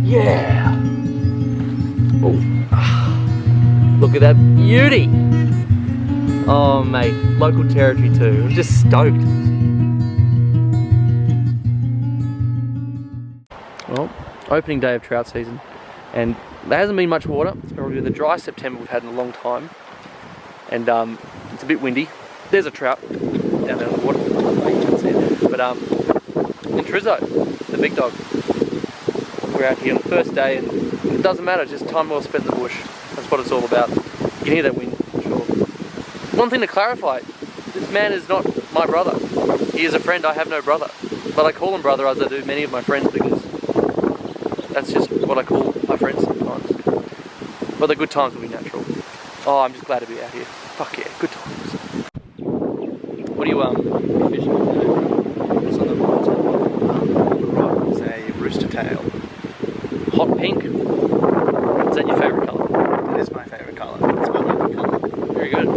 Yeah! Oh. Look at that beauty! Oh mate, local territory too. I'm just stoked. Well, opening day of trout season, and there hasn't been much water. It's probably the driest September we've had in a long time, and it's a bit windy. There's a trout down there in the water. You can't see it. But in Trizzo, the big dog. We're out here on the first day, and it doesn't matter. It's just time well spent in the bush. That's what it's all about. You can hear that wind, for sure. One thing to clarify: this man is not my brother. He is a friend. I have no brother, but I call him brother as I do many of my friends because that's just what I call my friends sometimes. But the good times will be natural. Oh, I'm just glad to be out here. Fuck yeah, good times. What are you fishing today? What's on the right? It's a rooster tail. Hot pink. Is that your favourite colour? It is my favourite colour. It's my lucky colour. Very good.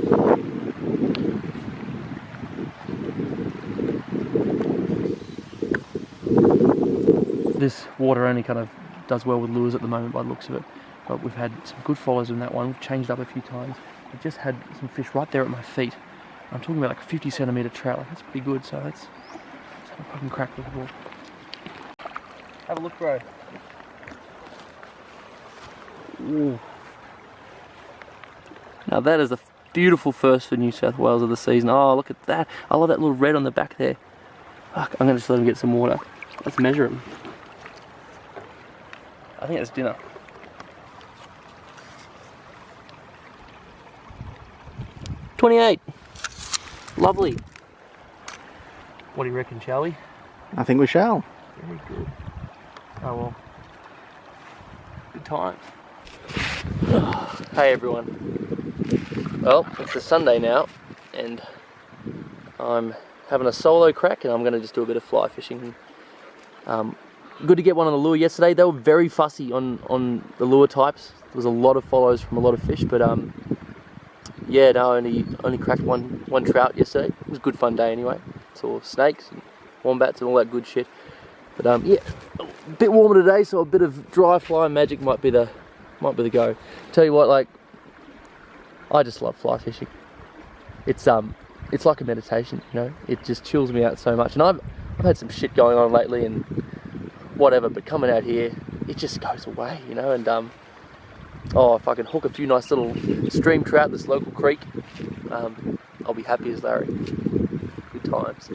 This water only kind of does well with lures at the moment by the looks of it, but we've had some good follows in that one. We've changed up a few times. I've just had some fish right there at my feet. I'm talking about like a 50 centimetre trout. Like, that's pretty good, so let's have a fucking crack with the ball. Have a look, bro. Ooh. Now that is a beautiful first for New South Wales of the season. Oh, look at that. I love that little red on the back there. Fuck, I'm going to just let him get some water. Let's measure him. I think it's dinner. $28. Lovely. What do you reckon, shall we? I think we shall. Very good. Oh well. Good times. Hey everyone. Well, it's a Sunday now, and I'm having a solo crack, and I'm going to just do a bit of fly fishing. Good to get one on the lure yesterday. They were very fussy on the lure types. There was a lot of follows from a lot of fish, but yeah, no, only cracked one trout yesterday. It was a good fun day anyway. Saw snakes and wombats and all that good shit. But yeah, a bit warmer today, so a bit of dry fly magic might be the go. Tell you what, like, I just love fly fishing. It's like a meditation, you know. It just chills me out so much. And I've had some shit going on lately and whatever, but coming out here, it just goes away, you know. And oh, if I can hook a few nice little stream trout this local creek, I'll be happy as Larry. Good times.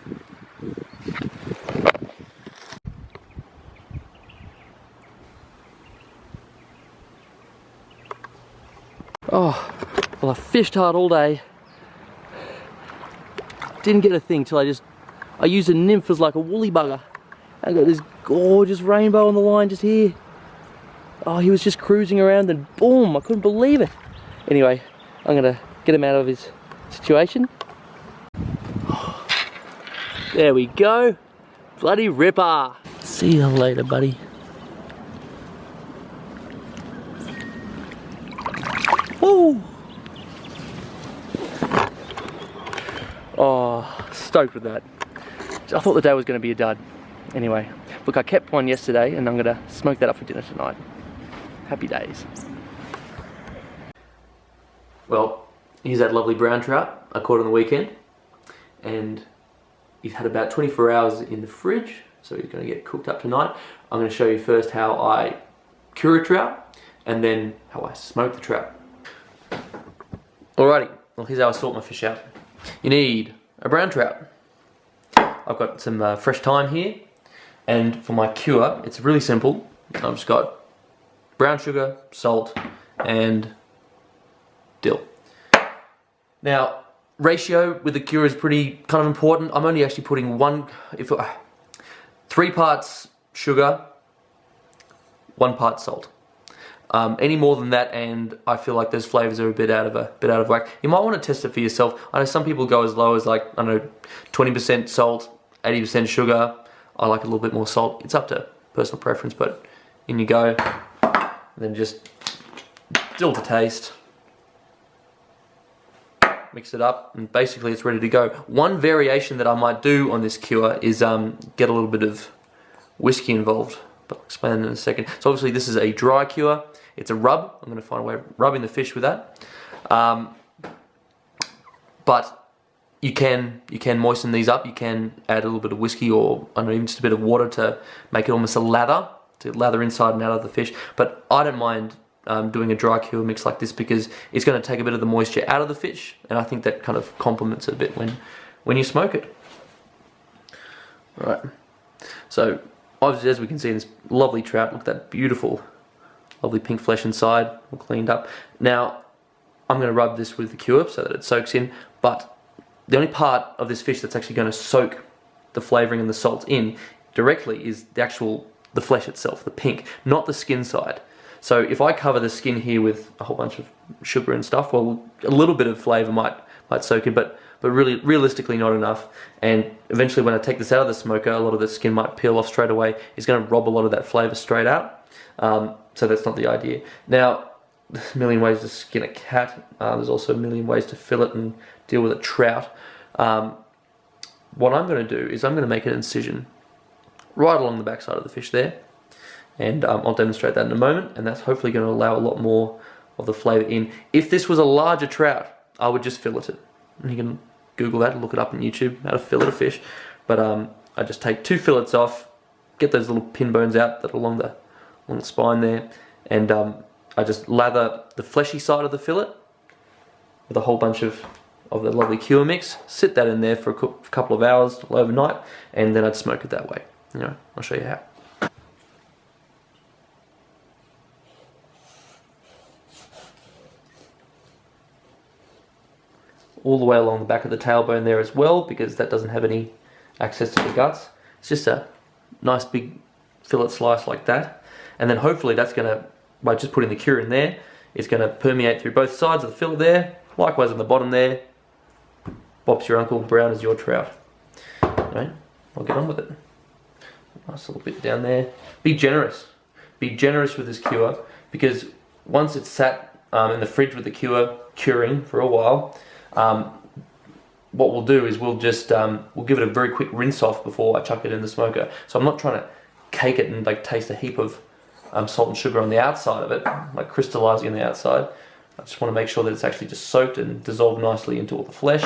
Oh, well, I fished hard all day. Didn't get a thing till I used a nymph as like a woolly bugger. I got this gorgeous rainbow on the line just here. Oh, he was just cruising around and boom, I couldn't believe it. Anyway, I'm gonna get him out of his situation. There we go. Bloody ripper. See you later, buddy. Woo! Oh, stoked with that. I thought the day was going to be a dud. Anyway, look, I kept one yesterday and I'm going to smoke that up for dinner tonight. Happy days. Well, here's that lovely brown trout I caught on the weekend. And he's had about 24 hours in the fridge, so he's going to get cooked up tonight. I'm going to show you first how I cure a trout and then how I smoke the trout. Alrighty, well, here's how I sort my fish out. You need a brown trout. I've got some fresh thyme here, and for my cure, it's really simple. I've just got brown sugar, salt, and dill. Now, ratio with the cure is pretty kind of important. I'm only actually putting 3 parts sugar, 1 part salt. Any more than that, and I feel like those flavors are a bit out of whack. You might want to test it for yourself. I know some people go as low as, like, I don't know, 20% salt, 80% sugar. I like a little bit more salt. It's up to personal preference, but in you go. And then just still to taste. Mix it up, and basically it's ready to go. One variation that I might do on this cure is get a little bit of whiskey involved, but I'll explain that in a second. So obviously this is a dry cure. It's a rub. I'm going to find a way of rubbing the fish with that. But you can moisten these up. You can add a little bit of whiskey, or I don't know, even just a bit of water to make it almost a lather, to lather inside and out of the fish. But I don't mind doing a dry cure mix like this, because it's going to take a bit of the moisture out of the fish, and I think that kind of complements it a bit when you smoke it. Right. So obviously, as we can see, this lovely trout, look at that beautiful, lovely pink flesh inside, all cleaned up. Now I'm going to rub this with the cure so that it soaks in, but the only part of this fish that's actually going to soak the flavouring and the salt in directly is the flesh itself, the pink, not the skin side. So if I cover the skin here with a whole bunch of sugar and stuff, well, a little bit of flavour might soak in, but really realistically not enough. And eventually when I take this out of the smoker, a lot of the skin might peel off straight away. It's going to rob a lot of that flavour straight out. So that's not the idea. Now, there's a million ways to skin a cat. There's also a million ways to fillet and deal with a trout. What I'm going to do is I'm going to make an incision right along the backside of the fish there. And I'll demonstrate that in a moment, and that's hopefully going to allow a lot more of the flavour in. If this was a larger trout, I would just fillet it. And you can Google that, look it up on YouTube, how to fillet a fish. But I just take 2 fillets off, get those little pin bones out that are along the spine there, and I just lather the fleshy side of the fillet with a whole bunch of the lovely cure mix, sit that in there for a couple of hours overnight, and then I'd smoke it that way. You know, I'll show you how. All the way along the back of the tailbone there as well, because that doesn't have any access to the guts. It's just a nice big fillet slice like that, and then hopefully that's going to, by just putting the cure in there, it's going to permeate through both sides of the fillet there. Likewise on the bottom there. Bob's your uncle, brown is your trout. Right, I'll get on with it. Nice little bit down there. Be generous. Be generous with this cure, because once it's sat in the fridge with the cure curing for a while, what we'll do is we'll just we'll give it a very quick rinse off before I chuck it in the smoker. So I'm not trying to cake it and like taste a heap of salt and sugar on the outside of it, like crystallizing on the outside. I just want to make sure that it's actually just soaked and dissolved nicely into all the flesh.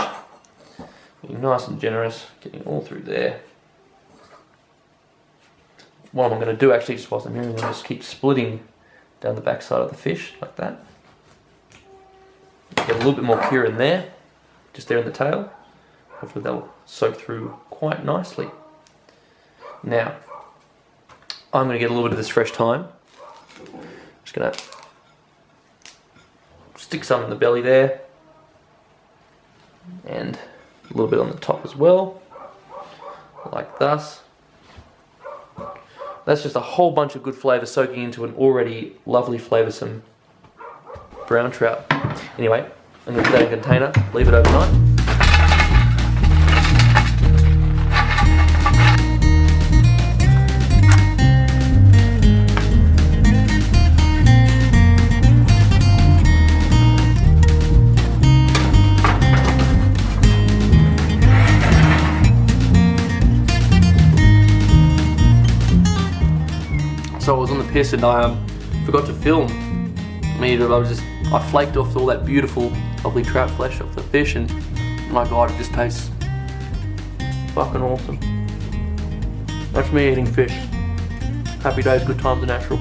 Being nice and generous, getting all through there. What I'm going to do actually, just whilst I'm here, I'm going to just keep splitting down the back side of the fish like that. Get a little bit more cure in there, just there in the tail. Hopefully that'll soak through quite nicely. Now, I'm going to get a little bit of this fresh thyme. Just going to stick some in the belly there, and a little bit on the top as well, like thus. That's just a whole bunch of good flavour soaking into an already lovely flavoursome brown trout. Anyway, I'm going to put that in a container, leave it overnight. So I was on the piss and I forgot to film. I flaked off all that beautiful, lovely trout flesh off the fish, and my God, it just tastes fucking awesome. That's me eating fish. Happy days, good times are natural.